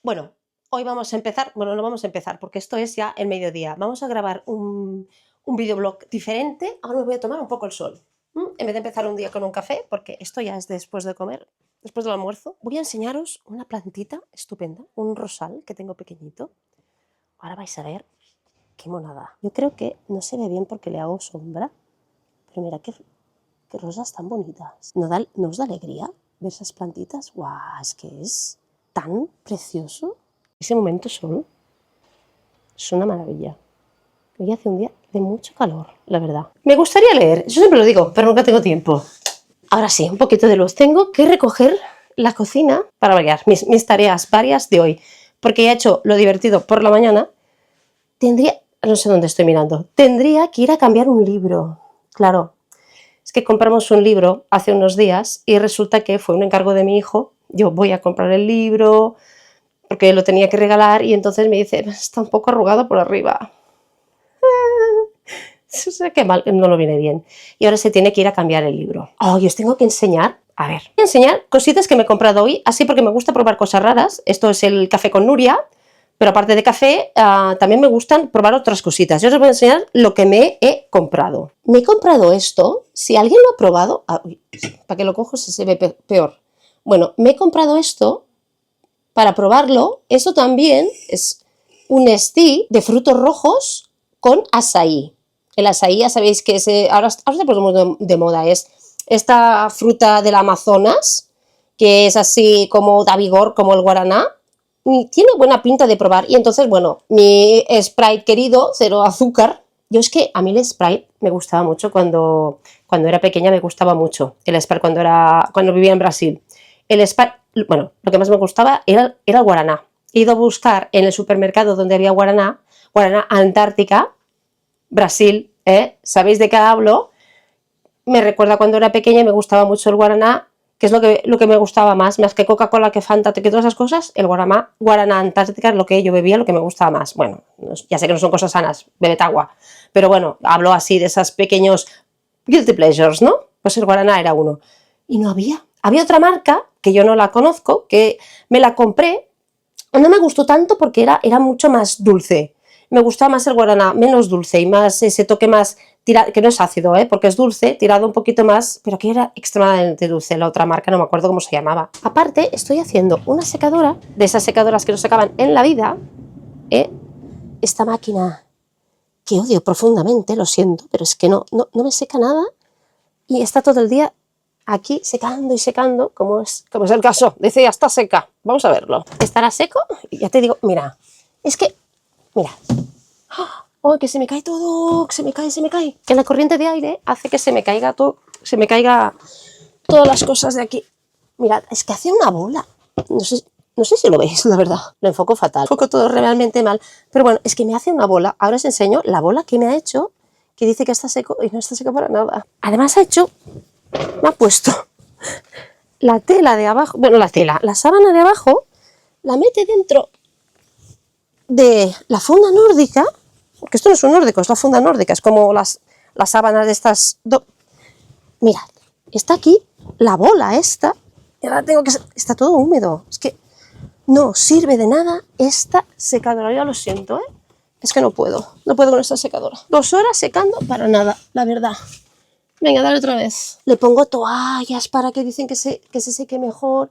Bueno, hoy vamos a empezar, bueno, no vamos a empezar porque esto es ya el mediodía. Vamos a grabar un videoblog diferente. Ahora me voy a tomar un poco el sol. En vez de empezar un día con un café, porque esto ya es después de comer, después del almuerzo, voy a enseñaros una plantita estupenda, un rosal que tengo pequeñito. Ahora vais a ver qué monada. Yo creo que no se ve bien porque le hago sombra, pero mira qué rosas tan bonitas. ¿No os da alegría ver esas plantitas? ¡Guau! Es que es tan precioso. Ese momento sol es una maravilla. Hoy hace un día de mucho calor, la verdad. Me gustaría leer, eso siempre lo digo, pero nunca tengo tiempo. Ahora sí, un poquito de luz. Tengo que recoger la cocina para variar mis tareas varias de hoy, porque ya he hecho lo divertido por la mañana. No sé dónde estoy mirando, tendría que ir a cambiar un libro. Claro, es que compramos un libro hace unos días y resulta que fue un encargo de mi hijo. Yo voy a comprar el libro porque lo tenía que regalar y entonces me dice, está un poco arrugado por arriba. Qué mal, no lo viene bien. Y ahora se tiene que ir a cambiar el libro. Oh, y os tengo que enseñar, a ver, voy a enseñar cositas que me he comprado hoy, así porque me gusta probar cosas raras. Esto es el café con Nuria, pero aparte de café, también me gustan probar otras cositas. Yo os voy a enseñar lo que me he comprado. Me he comprado esto, si alguien lo ha probado, para que lo cojo si se ve peor. Bueno, me he comprado esto para probarlo. Esto también es un stick de frutos rojos con açaí. El açaí, ya sabéis que ahora se puso de moda, es esta fruta del Amazonas, que es así como da vigor, como el guaraná. Y tiene buena pinta de probar. Y entonces, bueno, mi Sprite querido, cero azúcar. Yo es que a mí el Sprite me gustaba mucho cuando era pequeña, me gustaba mucho el Sprite cuando vivía en Brasil. El Sprite, bueno, lo que más me gustaba era el guaraná. He ido a buscar en el supermercado donde había guaraná Antártica, Brasil, ¿sabéis de qué hablo? Me recuerda cuando era pequeña y me gustaba mucho el guaraná, que es lo que me gustaba más que Coca-Cola, que Fanta, que todas esas cosas. El guaraná Antártica es lo que yo bebía, lo que me gustaba más. Bueno, ya sé que no son cosas sanas, bebete agua, pero bueno, hablo así de esos pequeños guilty pleasures, ¿no? Pues el guaraná era uno. Y no había. Había otra marca, que yo no la conozco, que me la compré. No me gustó tanto porque era mucho más dulce. Me gustaba más el guaraná, menos dulce y más ese toque más tirado, que no es ácido, porque es dulce, tirado un poquito más, pero que era extremadamente dulce. La otra marca no me acuerdo cómo se llamaba. Aparte, estoy haciendo una secadora, de esas secadoras que no se acaban en la vida, esta máquina que odio profundamente, lo siento, pero es que no me seca nada y está todo el día aquí secando y secando, como es el caso. Dice, ya está seca, vamos a verlo. ¿Estará seco? Y ya te digo, mira, es que, mira, ¡oh, que se me cae todo! Que se me cae. Que la corriente de aire hace que se me caiga todo, todas las cosas de aquí. Mirad, es que hace una bola. No sé si lo veis, la verdad. Lo enfoco fatal. Enfoco todo realmente mal. Pero bueno, es que me hace una bola. Ahora os enseño la bola que me ha hecho, que dice que está seco y no está seco para nada. Además me ha puesto la tela de abajo, bueno, la sábana de abajo, la mete dentro de la funda nórdica, porque esto no es un nórdico, es la funda nórdica, es como las sábanas de estas. Mirad, está aquí la bola esta, y ahora está todo húmedo, es que no sirve de nada esta secadora, ya lo siento, es que no puedo con esta secadora. 2 horas secando para nada, la verdad. Venga, dale otra vez. Le pongo toallas para que dicen que se seque mejor.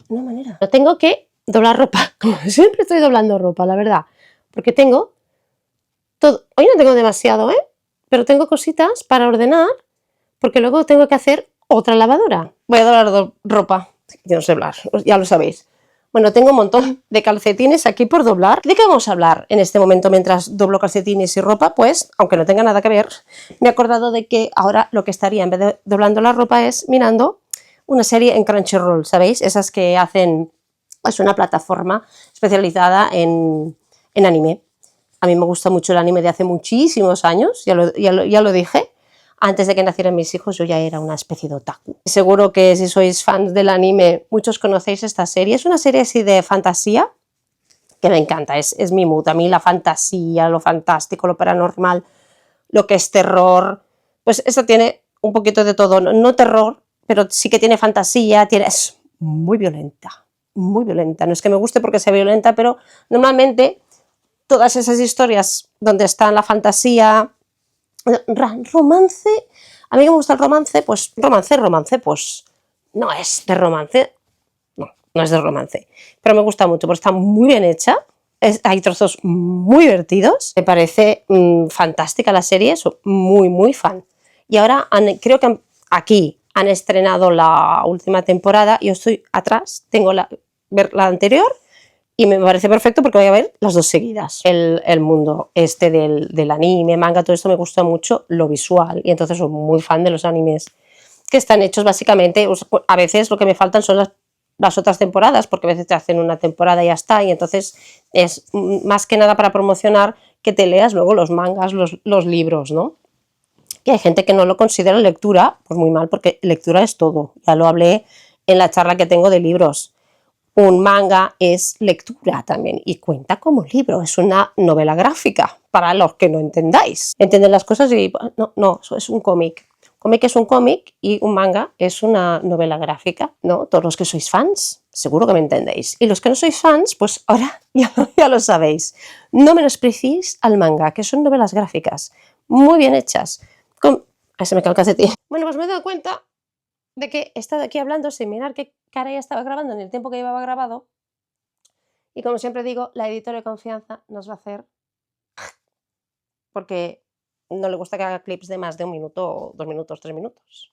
No hay manera. No tengo que doblar ropa. Como siempre estoy doblando ropa, la verdad. Porque tengo todo. Hoy no tengo demasiado, pero tengo cositas para ordenar. Porque luego tengo que hacer otra lavadora. Voy a doblar ropa. Yo no sé hablar, ya lo sabéis. Bueno, tengo un montón de calcetines aquí por doblar. ¿De qué vamos a hablar en este momento mientras doblo calcetines y ropa? Pues, aunque no tenga nada que ver, me he acordado de que ahora lo que estaría en vez de doblando la ropa es mirando una serie en Crunchyroll, ¿sabéis? Esas que hacen, es una plataforma especializada en anime. A mí me gusta mucho el anime de hace muchísimos años, ya lo dije. Antes de que nacieran mis hijos yo ya era una especie de otaku. Seguro que si sois fans del anime, muchos conocéis esta serie. Es una serie así de fantasía que me encanta, es mi mood. A mí la fantasía, lo fantástico, lo paranormal, lo que es terror, pues esta tiene un poquito de todo. No terror, pero sí que tiene fantasía, es muy violenta. muy violenta. No es que me guste porque sea violenta, pero normalmente todas esas historias donde está la fantasía, romance, a mí me gusta el romance, pues romance, pues no es de romance, no es de romance, pero me gusta mucho porque está muy bien hecha, hay trozos muy divertidos, me parece fantástica la serie, soy muy fan. Y ahora creo que aquí han estrenado la última temporada, yo estoy atrás, tengo ver la anterior y me parece perfecto porque voy a ver las dos seguidas. El mundo este del anime, manga, todo esto me gusta mucho lo visual y entonces soy muy fan de los animes que están hechos básicamente, a veces lo que me faltan son las otras temporadas, porque a veces te hacen una temporada y ya está, y entonces es más que nada para promocionar que te leas luego los mangas, los libros, ¿no? Y hay gente que no lo considera lectura, pues muy mal, porque lectura es todo, ya lo hablé en la charla que tengo de libros. Un manga es lectura también y cuenta como libro, es una novela gráfica, para los que no entendáis. Entienden las cosas y no, eso es un cómic. Cómic es un cómic y un manga es una novela gráfica, ¿no? Todos los que sois fans, seguro que me entendéis. Y los que no sois fans, pues ahora ya lo sabéis. No menospreciéis al manga, que son novelas gráficas, muy bien hechas. Ahí se me cae el calcetín. Bueno, pues me he dado cuenta de que he estado aquí hablando sin mirar qué cara ya estaba grabando en el tiempo que llevaba grabado. Y como siempre digo, la editora de confianza nos va a hacer, porque no le gusta que haga clips de más de 1 minuto, 2 minutos, 3 minutos.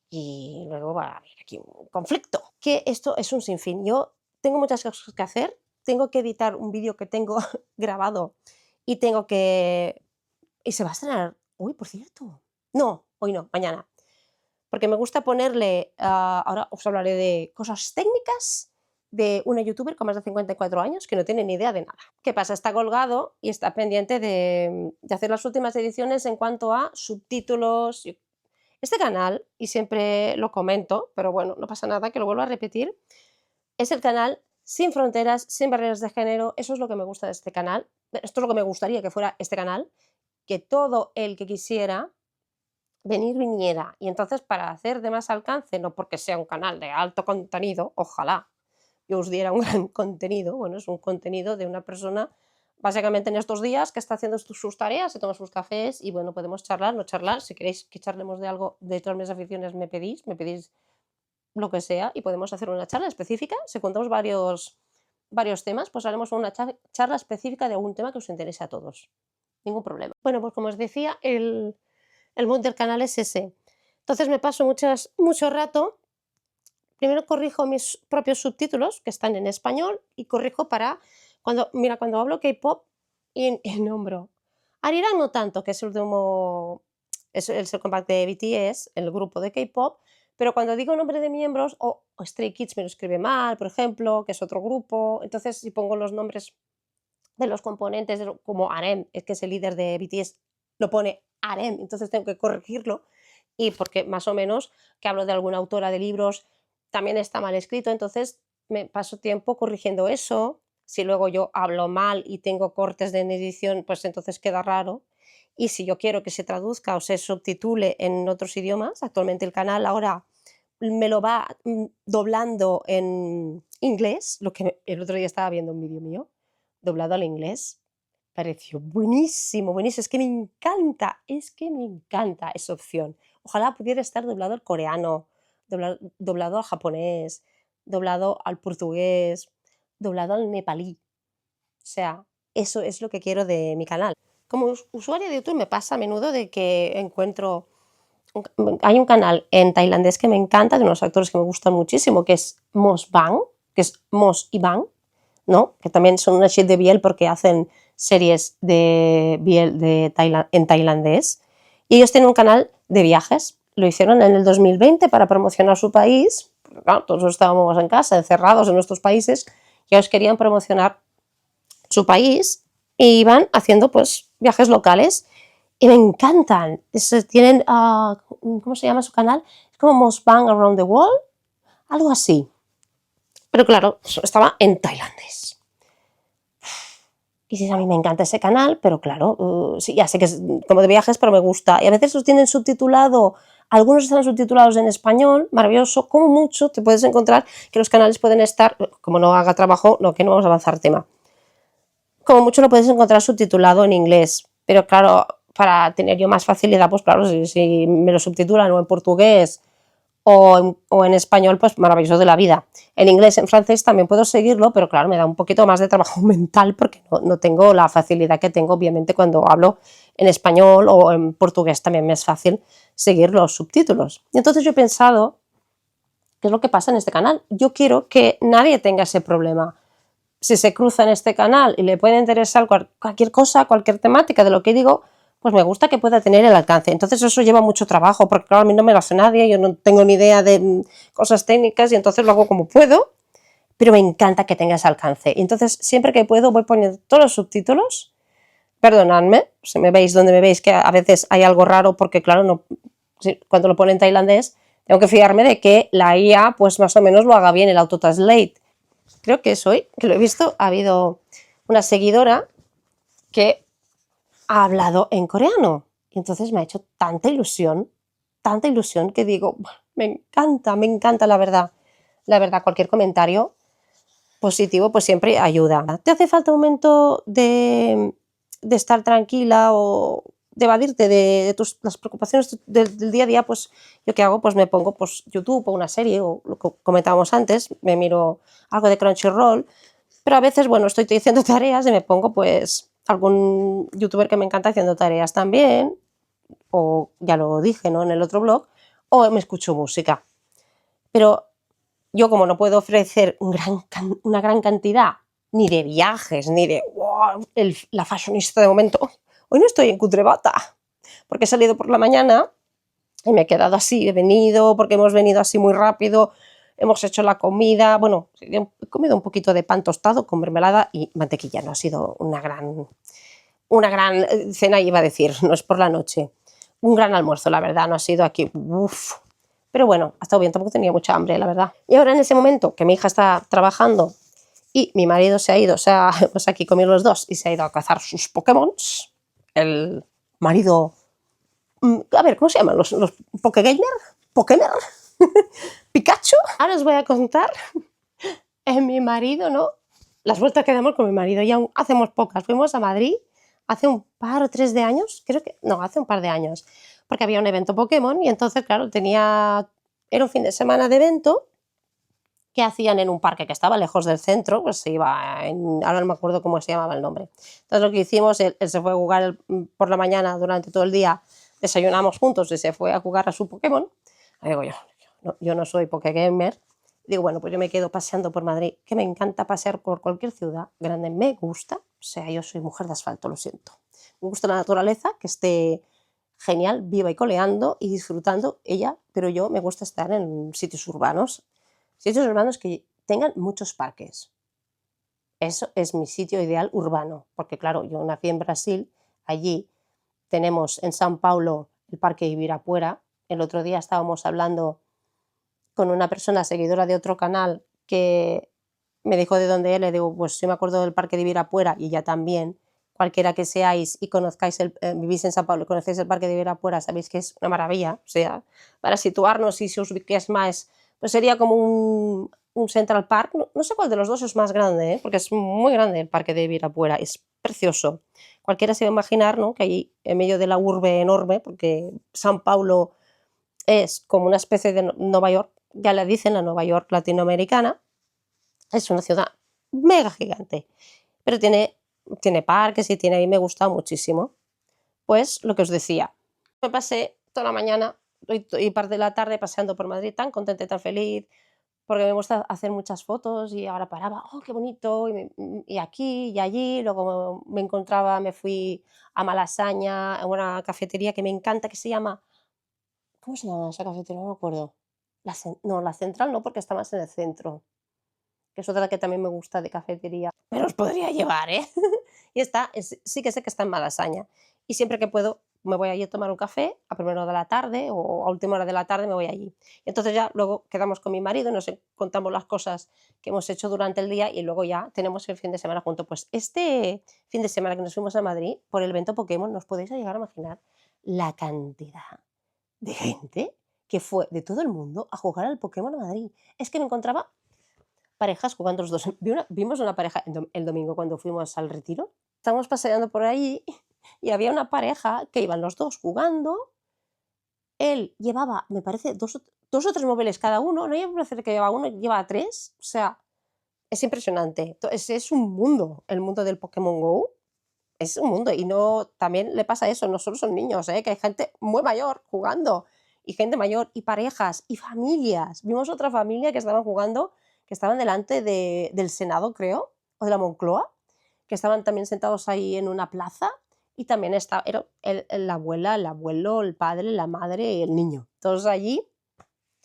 Y luego va a haber aquí un conflicto, que esto es un sinfín. Yo tengo muchas cosas que hacer, tengo que editar un vídeo que tengo grabado y tengo que... Y se va a estrenar hoy, por cierto. No, hoy no, mañana. Porque me gusta ponerle, ahora os hablaré de cosas técnicas de una youtuber con más de 54 años que no tiene ni idea de nada. ¿Qué pasa? Está colgado y está pendiente de hacer las últimas ediciones en cuanto a subtítulos. Este canal, y siempre lo comento, pero bueno, no pasa nada, que lo vuelvo a repetir, es el canal sin fronteras, sin barreras de género. Eso es lo que me gusta de este canal. Esto es lo que me gustaría que fuera este canal, que todo el que quisiera viniera. Y entonces, para hacer de más alcance, no porque sea un canal de alto contenido, ojalá yo os diera un gran contenido, bueno, es un contenido de una persona básicamente en estos días que está haciendo sus tareas, se toma sus cafés y bueno, podemos charlar, no charlar, si queréis que charlemos de algo de todas mis aficiones me pedís lo que sea y podemos hacer una charla específica, si contamos varios temas, pues haremos una charla específica de algún tema que os interese a todos, ningún problema. Bueno, pues como os decía, el mood del canal es ese. Entonces me paso mucho rato, primero corrijo mis propios subtítulos que están en español y corrijo para cuando hablo K-pop y nombro Arirang no tanto, que es el último, es el comeback de BTS, el grupo de K-pop, pero cuando digo nombre de miembros o Stray Kids me lo escribe mal, por ejemplo, que es otro grupo, entonces si pongo los nombres de los componentes, como RM, que es el líder de BTS, lo pone RM, entonces tengo que corregirlo, y porque más o menos que hablo de alguna autora de libros también está mal escrito, entonces me paso tiempo corrigiendo eso. Si luego yo hablo mal y tengo cortes de edición, pues entonces queda raro. Y si yo quiero que se traduzca o se subtitule en otros idiomas, actualmente el canal ahora me lo va doblando en inglés, lo que el otro día estaba viendo un vídeo mío, doblado al inglés, pareció buenísimo, buenísimo, es que me encanta esa opción. Ojalá pudiera estar doblado al coreano, doblado al japonés, doblado al portugués, doblado al nepalí. O sea, eso es lo que quiero de mi canal. Como usuaria de YouTube me pasa a menudo de que encuentro... Hay un canal en tailandés que me encanta, de unos actores que me gustan muchísimo, que es Mos Bang, que es Mos y Bang, ¿no? Que también son una shit de Biel porque hacen series de Biel en tailandés. Y ellos tienen un canal de viajes. Lo hicieron en el 2020 para promocionar su país. Porque, claro, todos estábamos en casa, encerrados en nuestros países, y ellos querían promocionar su país y iban haciendo pues viajes locales y me encantan. Tienen, ¿cómo se llama su canal? Es como Mosbang Around the World, algo así. Pero claro, estaba en tailandés. Y sí, a mí me encanta ese canal, pero claro, sí, ya sé que es como de viajes, pero me gusta. Y a veces los tienen subtitulado Algunos están subtitulados en español, maravilloso, como mucho te puedes encontrar que los canales pueden estar, como no haga trabajo, no, que no vamos a avanzar tema, como mucho lo puedes encontrar subtitulado en inglés, pero claro, para tener yo más facilidad, pues claro, si me lo subtitulan o en portugués o en español, pues maravilloso de la vida. En inglés, en francés también puedo seguirlo, pero claro, me da un poquito más de trabajo mental porque no tengo la facilidad que tengo, obviamente, cuando hablo en español o en portugués también me es fácil seguir los subtítulos. Y entonces yo he pensado, ¿qué es lo que pasa en este canal? Yo quiero que nadie tenga ese problema. Si se cruza en este canal y le puede interesar cualquier cosa, cualquier temática de lo que digo, pues me gusta que pueda tener el alcance. Entonces eso lleva mucho trabajo, porque claro, a mí no me lo hace nadie, yo no tengo ni idea de cosas técnicas y entonces lo hago como puedo, pero me encanta que tenga ese alcance. Y entonces siempre que puedo voy poniendo todos los subtítulos. Perdonadme, si me veis donde me veis que a veces hay algo raro, porque claro, no, cuando lo pone en tailandés, tengo que fiarme de que la IA pues más o menos lo haga bien, el autotranslate. Creo que es hoy, que lo he visto, ha habido una seguidora que ha hablado en coreano. Y entonces me ha hecho tanta ilusión que digo, me encanta la verdad. La verdad, cualquier comentario positivo pues siempre ayuda. ¿Te hace falta un momento de estar tranquila o de evadirte de las preocupaciones del día a día? Pues yo qué hago, pues me pongo pues YouTube o una serie o lo que comentábamos antes, me miro algo de Crunchyroll, pero a veces, bueno, estoy haciendo tareas y me pongo pues algún youtuber que me encanta haciendo tareas también, o ya lo dije, ¿no?, en el otro blog, o me escucho música. Pero yo, como no puedo ofrecer una gran cantidad ni de viajes, ni de wow, la fashionista de momento, hoy no estoy en cutrebata, porque he salido por la mañana y me he quedado así, he venido, porque hemos venido así muy rápido, hemos hecho la comida, bueno, he comido un poquito de pan tostado con mermelada y mantequilla, no ha sido una gran cena, iba a decir, no es por la noche, un gran almuerzo, la verdad, no ha sido aquí, uff. Pero bueno, ha estado bien, tampoco tenía mucha hambre, la verdad. Y ahora en ese momento que mi hija está trabajando y mi marido se ha ido, o sea, pues aquí comieron los dos y se ha ido a cazar sus Pokémon, el marido, a ver, ¿cómo se llaman? ¿Los Pokégamer? ¿Pokémer? ¿Pikachu? Ahora os voy a contar en mi marido, ¿no? Las vueltas que damos con mi marido, y aún hacemos pocas. Fuimos a Madrid hace un par o tres de años, creo que, no, hace un par de años, porque había un evento Pokémon y entonces, claro, era un fin de semana de evento que hacían en un parque que estaba lejos del centro, pues se iba, ahora no me acuerdo cómo se llamaba el nombre. Entonces lo que hicimos, él se fue a jugar por la mañana durante todo el día, desayunamos juntos y se fue a jugar a su Pokémon. Y digo yo no soy Pokégamer. Digo, bueno, pues yo me quedo paseando por Madrid, que me encanta pasear por cualquier ciudad grande, me gusta, o sea, yo soy mujer de asfalto, lo siento. Me gusta la naturaleza, que esté genial, viva y coleando y disfrutando ella, pero yo me gusta estar en sitios urbanos que tengan muchos parques. Eso es mi sitio ideal urbano, porque claro, yo nací en Brasil, allí tenemos en São Paulo el Parque Ibirapuera. El otro día estábamos hablando con una persona seguidora de otro canal que me dijo de dónde él, le digo, pues yo me acuerdo del Parque de Ibirapuera y ya también, cualquiera que seáis y conozcáis, vivís en São Paulo y conocéis el Parque de Ibirapuera, sabéis que es una maravilla, o sea, para situarnos y si os ubicáis más, pues sería como un Central Park, no sé cuál de los dos es más grande, porque es muy grande el Parque de Ibirapuera, es precioso. Cualquiera se va a imaginar, ¿no?, que allí en medio de la urbe enorme, porque São Paulo es como una especie de Nueva York, ya le dicen la Nueva York latinoamericana, es una ciudad mega gigante, pero tiene parques y ahí me gusta muchísimo. Pues lo que os decía, me pasé toda la mañana y parte de la tarde paseando por Madrid, tan contenta y tan feliz, porque me gusta hacer muchas fotos y ahora paraba, oh, qué bonito, y aquí y allí, luego me fui a Malasaña, a una cafetería que me encanta, que se llama, ¿cómo se llama esa cafetería? No me acuerdo. No, la Central no, porque está más en el centro, que es otra que también me gusta de cafetería, pero os podría llevar, ¿eh? Y sí que sé que está en Malasaña. Y siempre que puedo me voy allí a tomar un café a primera hora de la tarde o a última hora de la tarde me voy allí. Y entonces ya luego quedamos con mi marido y nos contamos las cosas que hemos hecho durante el día y luego ya tenemos el fin de semana juntos. Pues este fin de semana que nos fuimos a Madrid por el evento Pokémon, nos podéis llegar a imaginar la cantidad de gente que fue de todo el mundo a jugar al Pokémon a Madrid. Es que me encontraba parejas jugando los dos. Vimos una pareja el domingo cuando fuimos al retiro. Estábamos paseando por ahí y había una pareja que iban los dos jugando. Él llevaba, me parece, dos o tres móviles cada uno. No me parece que llevaba uno, llevaba tres. O sea, es impresionante. Es un mundo, el mundo del Pokémon GO. Es un mundo. Y no, también le pasa eso, no solo son niños, que hay gente muy mayor jugando. Y gente mayor, y parejas, y familias. Vimos otra familia que estaban jugando, que estaban delante del Senado, creo, o de la Moncloa, que estaban también sentados ahí en una plaza, y también era la abuela, el abuelo, el padre, la madre y el niño. Todos allí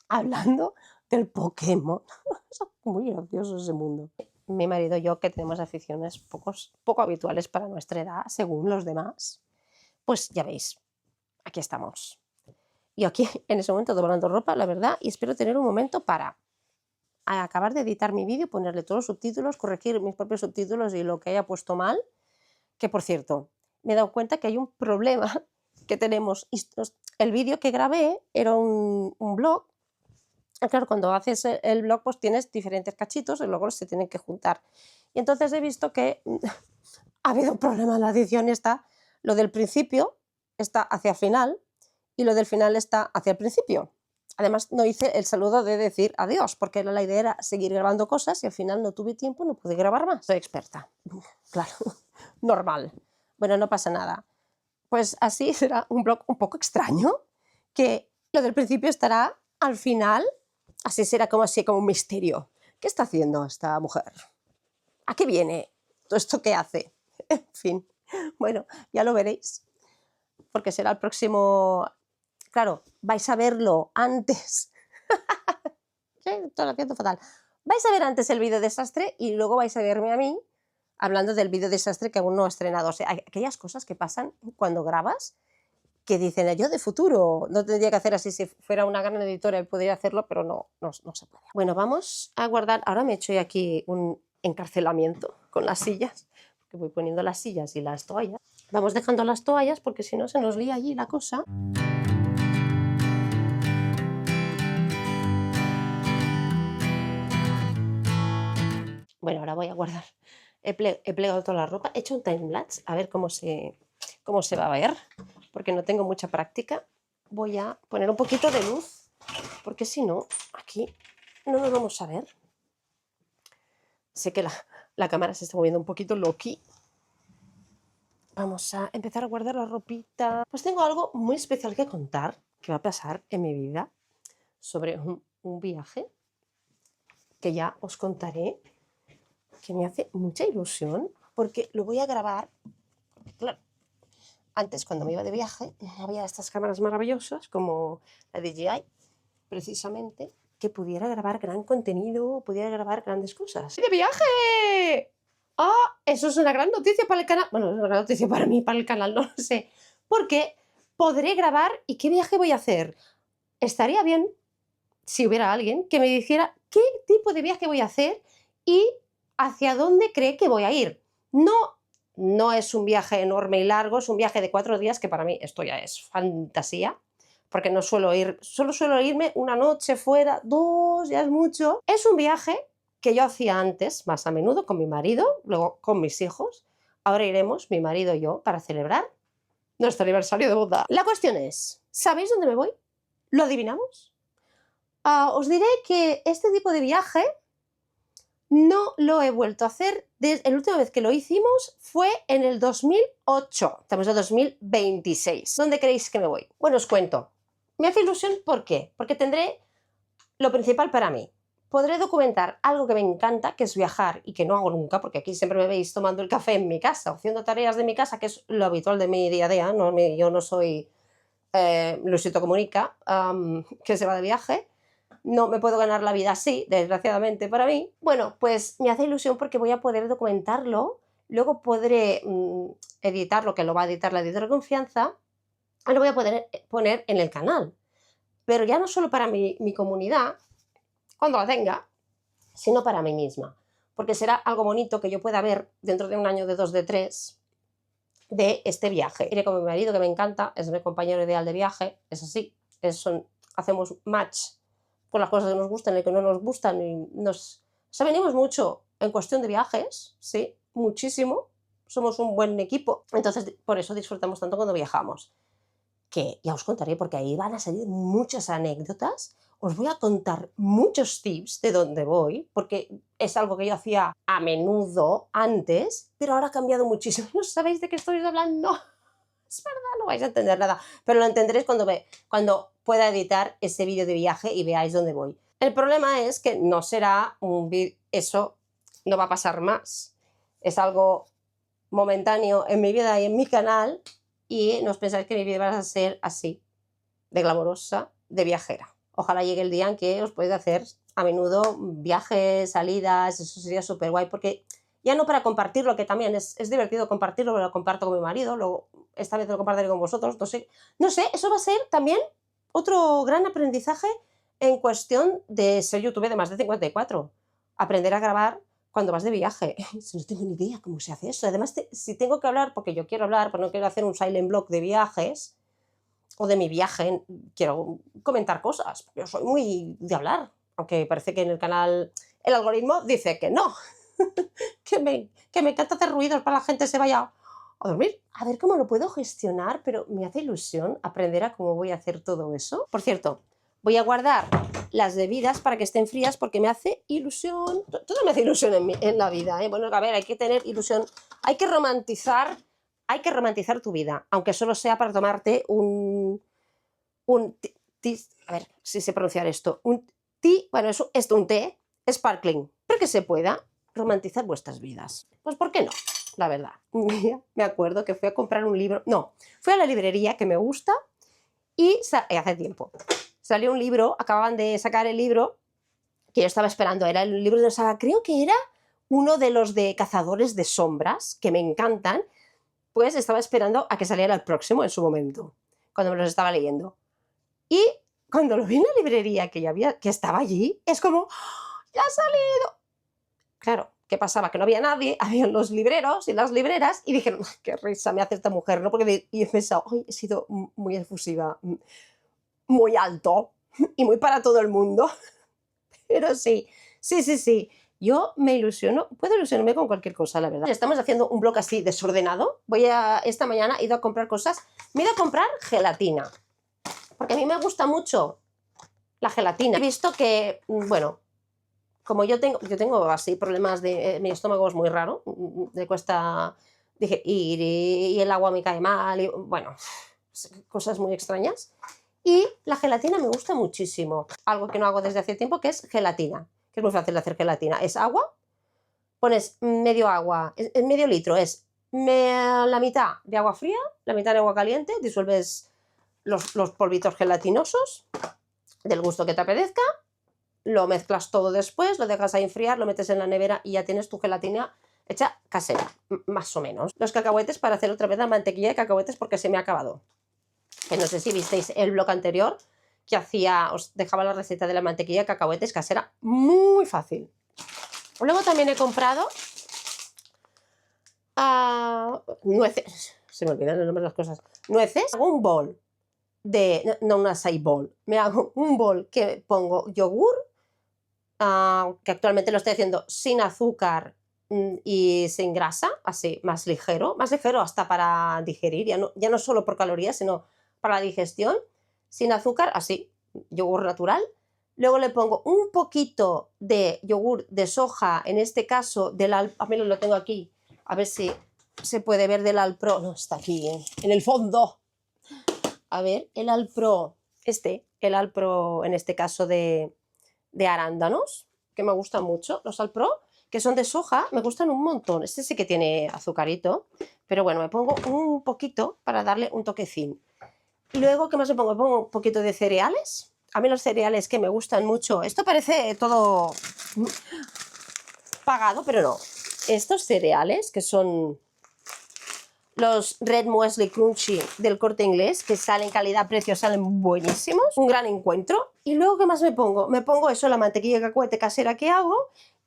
hablando del Pokémon. Es muy gracioso ese mundo. Mi marido y yo, que tenemos aficiones poco habituales para nuestra edad, según los demás, pues ya veis, aquí estamos. Y aquí en ese momento doblando ropa, la verdad, y espero tener un momento para acabar de editar mi vídeo, ponerle todos los subtítulos, corregir mis propios subtítulos y lo que haya puesto mal, que por cierto, me he dado cuenta que hay un problema que tenemos. El vídeo que grabé era un blog. Claro, cuando haces el blog pues tienes diferentes cachitos y luego se tienen que juntar. Y entonces he visto que ha habido un problema en la edición esta. Lo del principio está hacia el final y lo del final está hacia el principio. Además, no hice el saludo de decir adiós, porque la idea era seguir grabando cosas y al final no tuve tiempo, no pude grabar más. Soy experta. Claro, normal. Bueno, no pasa nada. Pues así será un blog un poco extraño, que lo del principio estará al final, así será como un misterio. ¿Qué está haciendo esta mujer? ¿A qué viene? ¿Todo esto qué hace? En fin, bueno, ya lo veréis, porque será el próximo. Claro, vais a verlo antes. Estoy haciendo fatal. Vais a ver antes el vídeo desastre y luego vais a verme a mí hablando del vídeo desastre que aún no he estrenado. O sea, hay aquellas cosas que pasan cuando grabas que dicen, yo de futuro no tendría que hacer así, si fuera una gran editora y podría hacerlo, pero no se puede. Bueno, vamos a guardar. Ahora me he hecho aquí un encarcelamiento con las sillas, porque voy poniendo las sillas y las toallas. Vamos dejando las toallas porque si no se nos lía allí la cosa. Bueno, ahora voy a guardar. He plegado toda la ropa, he hecho un timelapse, a ver cómo se va a ver, porque no tengo mucha práctica. Voy a poner un poquito de luz, porque si no, aquí no nos vamos a ver. Sé que la cámara se está moviendo un poquito loqui. Vamos a empezar a guardar la ropita. Pues tengo algo muy especial que contar, que va a pasar en mi vida, sobre un viaje, que ya os contaré, que me hace mucha ilusión, porque lo voy a grabar. Claro, antes cuando me iba de viaje había estas cámaras maravillosas como la DJI, precisamente, que pudiera grabar gran contenido, pudiera grabar grandes cosas. ¡De viaje! ¡Ah! Eso es una gran noticia para el canal. Bueno, es una gran noticia para mí, para el canal, no lo sé. Porque podré grabar. ¿Y qué viaje voy a hacer? Estaría bien si hubiera alguien que me dijera qué tipo de viaje voy a hacer y hacia dónde cree que voy a ir. No es un viaje enorme y largo, es un viaje de 4 días, que para mí esto ya es fantasía, porque no suelo ir, solo suelo irme una noche fuera, 2, ya es mucho. Es un viaje que yo hacía antes, más a menudo, con mi marido, luego con mis hijos. Ahora iremos, mi marido y yo, para celebrar nuestro aniversario de boda. La cuestión es, ¿sabéis dónde me voy? ¿Lo adivinamos? Os diré que este tipo de viaje no lo he vuelto a hacer. La última vez que lo hicimos fue en el 2008. Estamos en 2026. ¿Dónde creéis que me voy? Bueno, os cuento. Me hace ilusión, ¿por qué? Porque tendré lo principal para mí. Podré documentar algo que me encanta, que es viajar y que no hago nunca, porque aquí siempre me veis tomando el café en mi casa, haciendo tareas de mi casa, que es lo habitual de mi día a día. No, yo no soy Luisito Comunica, que se va de viaje. No me puedo ganar la vida así, desgraciadamente para mí. Bueno, pues me hace ilusión porque voy a poder documentarlo, luego podré editarlo, que lo va a editar la editora de confianza, y lo voy a poder poner en el canal. Pero ya no solo para mi comunidad, cuando la tenga, sino para mí misma. Porque será algo bonito que yo pueda ver dentro de un año, de 2, de 3, de este viaje. Iré con mi marido, que me encanta, es mi compañero ideal de viaje, es así. hacemos match con las cosas que nos gustan y que no nos gustan y venimos mucho en cuestión de viajes, sí, muchísimo, somos un buen equipo, entonces por eso disfrutamos tanto cuando viajamos, que ya os contaré porque ahí van a salir muchas anécdotas, os voy a contar muchos tips de dónde voy, porque es algo que yo hacía a menudo antes, pero ahora ha cambiado muchísimo, no sabéis de qué estoy hablando. Es verdad, no vais a entender nada, pero lo entenderéis cuando pueda editar ese vídeo de viaje y veáis dónde voy. El problema es que no será un vídeo, eso no va a pasar más. Es algo momentáneo en mi vida y en mi canal y no os pensáis que mi vida va a ser así, de glamorosa, de viajera. Ojalá llegue el día en que os podáis hacer a menudo viajes, salidas, eso sería súper guay porque... Ya no para compartirlo, que también es divertido compartirlo, lo comparto con mi marido, luego esta vez lo compartiré con vosotros, no sé, eso va a ser también otro gran aprendizaje en cuestión de ser youtuber de más de 54. Aprender a grabar cuando vas de viaje. No tengo ni idea cómo se hace eso. Además, si tengo que hablar, porque yo quiero hablar, pero no quiero hacer un silent blog de viajes, o de mi viaje, quiero comentar cosas, porque yo soy muy de hablar, aunque parece que en el canal el algoritmo dice que no. que me encanta hacer ruidos para la gente se vaya a dormir. A ver cómo lo puedo gestionar, pero me hace ilusión aprender a cómo voy a hacer todo eso. Por cierto, voy a guardar las bebidas para que estén frías porque me hace ilusión. Todo me hace ilusión en la vida, ¿eh? Bueno, a ver, hay que tener ilusión, hay que romantizar tu vida, aunque solo sea para tomarte un a ver si sé pronunciar esto, un té, bueno, es un té sparkling, pero que se pueda romantizar vuestras vidas. Pues ¿por qué no? La verdad. Un día me acuerdo que fui a comprar un libro, fui a la librería que me gusta y hace tiempo salió un libro, acababan de sacar el libro que yo estaba esperando, era el libro de Saga, creo que era uno de los de Cazadores de Sombras, que me encantan, pues estaba esperando a que saliera el próximo en su momento, cuando me los estaba leyendo. Y cuando lo vi en la librería que estaba allí, es como, ¡oh, ya ha salido! Claro, ¿qué pasaba? Que no había nadie, habían los libreros y las libreras y dijeron, qué risa me hace esta mujer, ¿no? Porque y he pensado, he sido muy efusiva, muy alto y muy para todo el mundo. Pero sí. Yo me ilusiono, puedo ilusionarme con cualquier cosa, la verdad. Estamos haciendo un blog así desordenado. Esta mañana he ido a comprar cosas. Me he ido a comprar gelatina, porque a mí me gusta mucho la gelatina. He visto que, bueno, como yo tengo así problemas mi estómago es muy raro, me cuesta digerir y el agua me cae mal, y, bueno, cosas muy extrañas. Y la gelatina me gusta muchísimo. Algo que no hago desde hace tiempo, que es gelatina, que es muy fácil de hacer gelatina. Es agua, pones medio agua, en medio litro es la mitad de agua fría, la mitad de agua caliente, disuelves los polvitos gelatinosos del gusto que te apetezca, lo mezclas todo después, lo dejas a enfriar, lo metes en la nevera y ya tienes tu gelatina hecha casera, más o menos. Los cacahuetes, para hacer otra vez la mantequilla de cacahuetes porque se me ha acabado. Que no sé si visteis el blog anterior que os dejaba la receta de la mantequilla de cacahuetes casera, muy fácil. Luego también he comprado nueces, se me olvidan los nombres de las cosas, nueces. Hago un bol no un acai bowl, me hago un bol que pongo yogur, que actualmente lo estoy haciendo sin azúcar y sin grasa, así, más ligero hasta para digerir, ya no solo por calorías, sino para la digestión, sin azúcar, así, yogur natural. Luego le pongo un poquito de yogur de soja, en este caso a mí lo tengo aquí, a ver si se puede ver del Alpro, no, está aquí, en el fondo. A ver, el Alpro, el Alpro en este caso de arándanos, que me gustan mucho, los Alpro, que son de soja, me gustan un montón. Este sí que tiene azucarito, pero bueno, me pongo un poquito para darle un toquecín. Y luego, ¿qué más me pongo? Me pongo un poquito de cereales. A mí los cereales que me gustan mucho, esto parece todo pagado, pero no. Estos cereales, que son los Red Muesli Crunchy del Corte Inglés, que salen calidad-precio, salen buenísimos, un gran encuentro. Y luego, ¿qué más me pongo? Me pongo eso, la mantequilla de cacahuete casera que hago,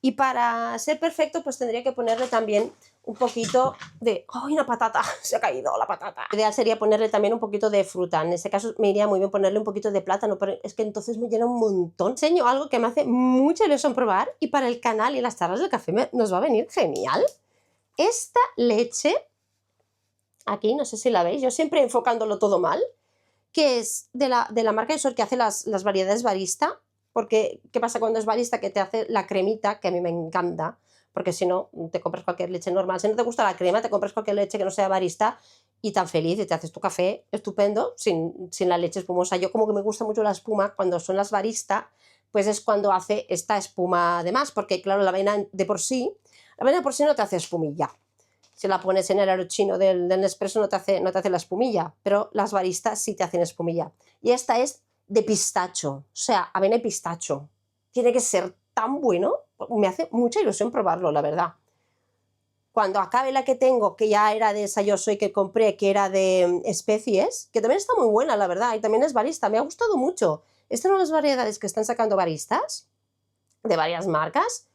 y para ser perfecto, pues tendría que ponerle también un poquito de... ¡Ay, una patata! Se ha caído la patata. La idea sería ponerle también un poquito de fruta. En este caso me iría muy bien ponerle un poquito de plátano, pero es que entonces me llena un montón. Enseño algo que me hace mucha ilusión probar y para el canal y las charlas del café nos va a venir genial. Esta leche, aquí, no sé si la veis, yo siempre enfocándolo todo mal, que es de la marca de Sol que hace las variedades barista, porque ¿qué pasa cuando es barista? Que te hace la cremita, que a mí me encanta, porque si no, te compras cualquier leche normal. Si no te gusta la crema, te compras cualquier leche que no sea barista y tan feliz y te haces tu café estupendo sin la leche espumosa. Yo como que me gusta mucho la espuma cuando son las barista, pues es cuando hace esta espuma de más, porque claro, la avena por sí no te hace espumilla. Si la pones en el aerochino del Nespresso no te hace la espumilla, pero las baristas sí te hacen espumilla. Y esta es de pistacho, o sea, avena y pistacho. Tiene que ser tan bueno, me hace mucha ilusión probarlo, la verdad. Cuando acabe la que tengo, que ya era de esa Yo Soy que compré, que era de especies, que también está muy buena, la verdad, y también es barista, me ha gustado mucho. Estas son las variedades que están sacando baristas, de varias marcas,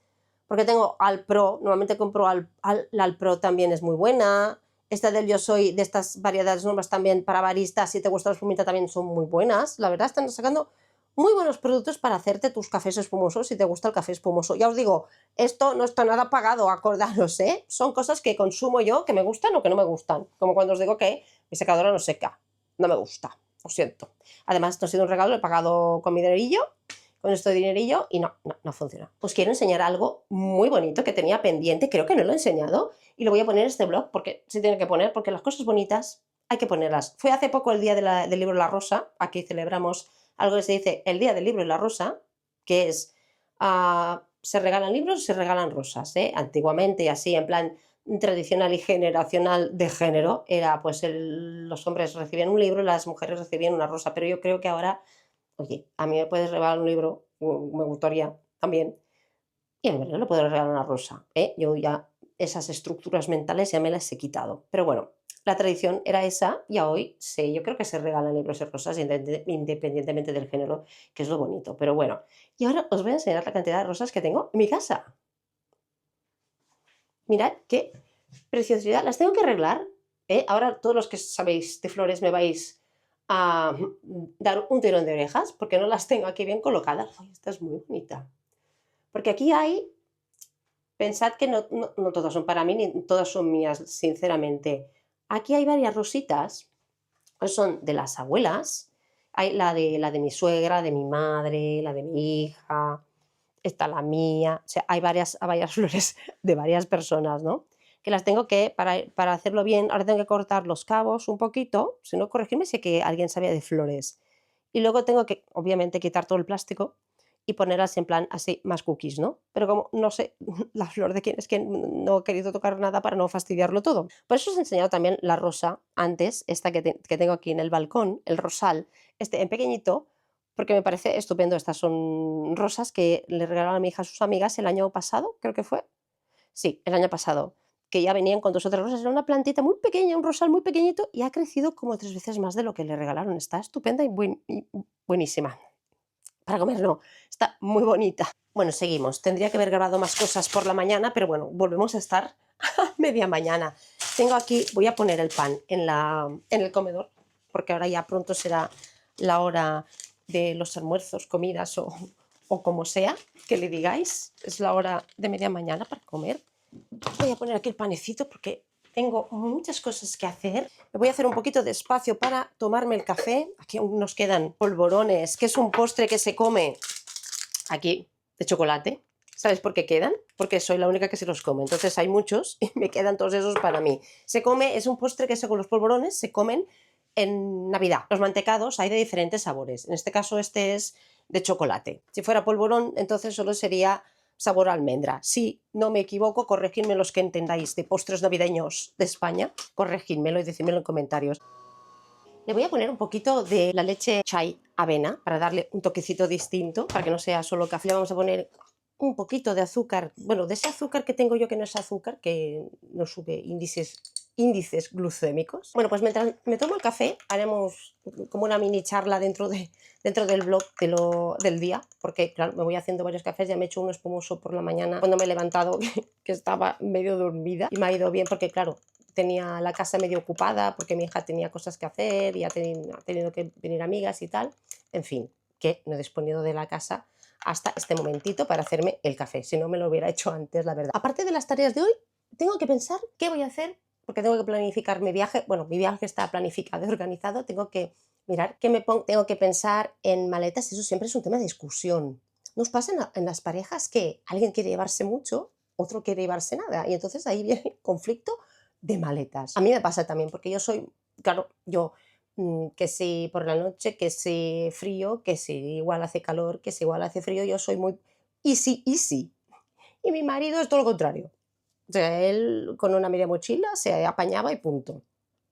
porque tengo Alpro, normalmente compro la Alpro también es muy buena, esta del Yo Soy, de estas variedades nuevas también para baristas, si te gusta la espumita también son muy buenas, la verdad están sacando muy buenos productos para hacerte tus cafés espumosos si te gusta el café espumoso. Ya os digo, esto no está nada pagado, acordaros, ¿eh? Son cosas que consumo yo, que me gustan o que no me gustan, como cuando os digo que mi secadora no seca, no me gusta, lo siento. Además, no ha sido un regalo, lo he pagado con mi dinerillo, con este dinerillo y no funciona. Os quiero enseñar algo muy bonito que tenía pendiente, creo que no lo he enseñado y lo voy a poner en este blog porque se tiene que poner, porque las cosas bonitas hay que ponerlas. Fue hace poco el día del libro La Rosa, aquí celebramos algo que se dice el día del libro y la rosa, que es se regalan libros, se regalan rosas, ¿eh? Antiguamente así en plan tradicional y generacional de género era pues los hombres recibían un libro y las mujeres recibían una rosa, pero yo creo que ahora, oye, a mí me puedes regalar un libro, me gustaría también, y a mí no le puedo regalar una rosa, ¿eh? Yo ya esas estructuras mentales ya me las he quitado, pero bueno, la tradición era esa y a hoy sí, yo creo que se regalan libros y rosas independientemente del género, que es lo bonito, pero bueno. Y ahora os voy a enseñar la cantidad de rosas que tengo en mi casa. Mirad qué preciosidad, las tengo que arreglar, ¿eh? Ahora todos los que sabéis de flores me vais a dar un tirón de orejas porque no las tengo aquí bien colocadas. Ay, esta es muy bonita. Porque aquí hay, pensad que no todas son para mí ni todas son mías, sinceramente. Aquí hay varias rositas, son de las abuelas, hay la de mi suegra, de mi madre, la de mi hija, está la mía, o sea, hay varias flores de varias personas, ¿no? Que las tengo que, para hacerlo bien, ahora tengo que cortar los cabos un poquito, si no, corregirme si que alguien sabía de flores. Y luego tengo que, obviamente, quitar todo el plástico y ponerlas en plan así, más cookies, ¿no? Pero como no sé la flor de quién es que no he querido tocar nada para no fastidiarlo todo. Por eso os he enseñado también la rosa antes, esta que tengo aquí en el balcón, el rosal, este en pequeñito, porque me parece estupendo. Estas son rosas que le regalaron a mi hija a sus amigas el año pasado, creo que fue. Sí, el año pasado, que ya venían con 2 o 3 rosas. Era una plantita muy pequeña, un rosal muy pequeñito y ha crecido como 3 veces más de lo que le regalaron. Está estupenda y buenísima. Para comer no, está muy bonita. Bueno, seguimos. Tendría que haber grabado más cosas por la mañana, pero bueno, volvemos a estar a media mañana. Tengo aquí, voy a poner el pan en el comedor, porque ahora ya pronto será la hora de los almuerzos, comidas o como sea que le digáis. Es la hora de media mañana para comer. Voy a poner aquí el panecito porque tengo muchas cosas que hacer. Me voy a hacer un poquito de espacio para tomarme el café. Aquí aún nos quedan polvorones, que es un postre que se come aquí de chocolate. ¿Sabes por qué quedan? Porque soy la única que se los come. Entonces hay muchos y me quedan todos esos para mí. Se come, es un postre que con los polvorones se comen en Navidad. Los mantecados hay de diferentes sabores. En este caso este es de chocolate. Si fuera polvorón, entonces solo sería sabor a almendra. Si no me equivoco, corregidme los que entendáis de postres navideños de España. Corregidmelo y decídmelo en comentarios. Le voy a poner un poquito de la leche chai avena para darle un toquecito distinto, para que no sea solo café. Le vamos a poner un poquito de azúcar, bueno, de ese azúcar que tengo yo que no es azúcar, que no sube índices índices glucémicos. Bueno, pues mientras me tomo el café, haremos como una mini charla dentro del blog del día, porque claro, me voy haciendo varios cafés, ya me he hecho uno espumoso por la mañana cuando me he levantado, que estaba medio dormida y me ha ido bien porque claro, tenía la casa medio ocupada porque mi hija tenía cosas que hacer y ha tenido que venir amigas y tal. En fin, que no he disponido de la casa hasta este momentito para hacerme el café, si no me lo hubiera hecho antes, la verdad. Aparte de las tareas de hoy, tengo que pensar qué voy a hacer, porque tengo que planificar mi viaje. Bueno, mi viaje está planificado y organizado, tengo que mirar qué me pongo, tengo que pensar en maletas, eso siempre es un tema de discusión. ¿Nos pasa en las parejas que alguien quiere llevarse mucho, otro quiere llevarse nada? Y entonces ahí viene el conflicto de maletas. A mí me pasa también, porque yo soy, claro, yo que si por la noche, que si frío, que si igual hace calor, que si igual hace frío, yo soy muy easy, easy. Y mi marido es todo lo contrario. O sea, él con una media mochila se apañaba y punto.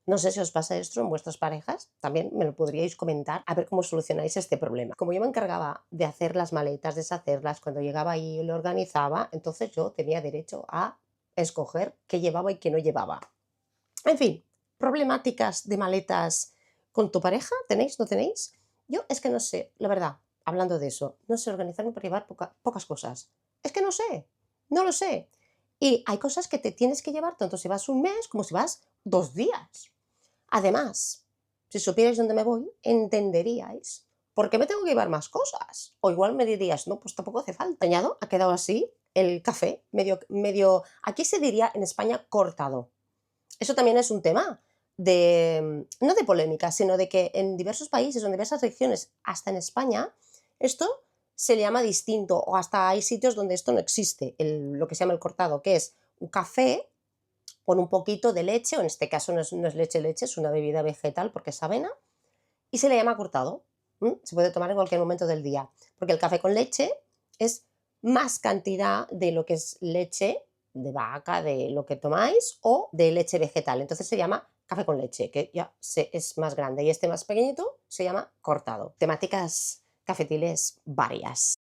No sé si os pasa esto en vuestras parejas, también me lo podríais comentar, a ver cómo solucionáis este problema. Como yo me encargaba de hacer las maletas, deshacerlas, cuando llegaba ahí y lo organizaba, entonces yo tenía derecho a escoger qué llevaba y qué no llevaba. En fin, problemáticas de maletas con tu pareja, ¿tenéis? ¿No tenéis? Yo es que no sé, la verdad, hablando de eso, no sé organizarme para llevar pocas cosas. Es que no sé, no lo sé. Y hay cosas que te tienes que llevar tanto si vas un mes como si vas 2 días. Además, si supierais dónde me voy, entenderíais por qué me tengo que llevar más cosas. O igual me dirías, no, pues tampoco hace falta. Añado, ha quedado así el café, medio, aquí se diría en España cortado. Eso también es un tema no de polémica, sino de que en diversos países o en diversas regiones, hasta en España, esto se le llama distinto, o hasta hay sitios donde esto no existe, lo que se llama el cortado, que es un café con un poquito de leche, o en este caso no es leche, es una bebida vegetal porque es avena, y se le llama cortado. Se puede tomar en cualquier momento del día, porque el café con leche es más cantidad de lo que es leche de vaca, de lo que tomáis, o de leche vegetal. Entonces se llama café con leche, que ya es más grande, y este más pequeñito se llama cortado. Temáticas cafetiles varias.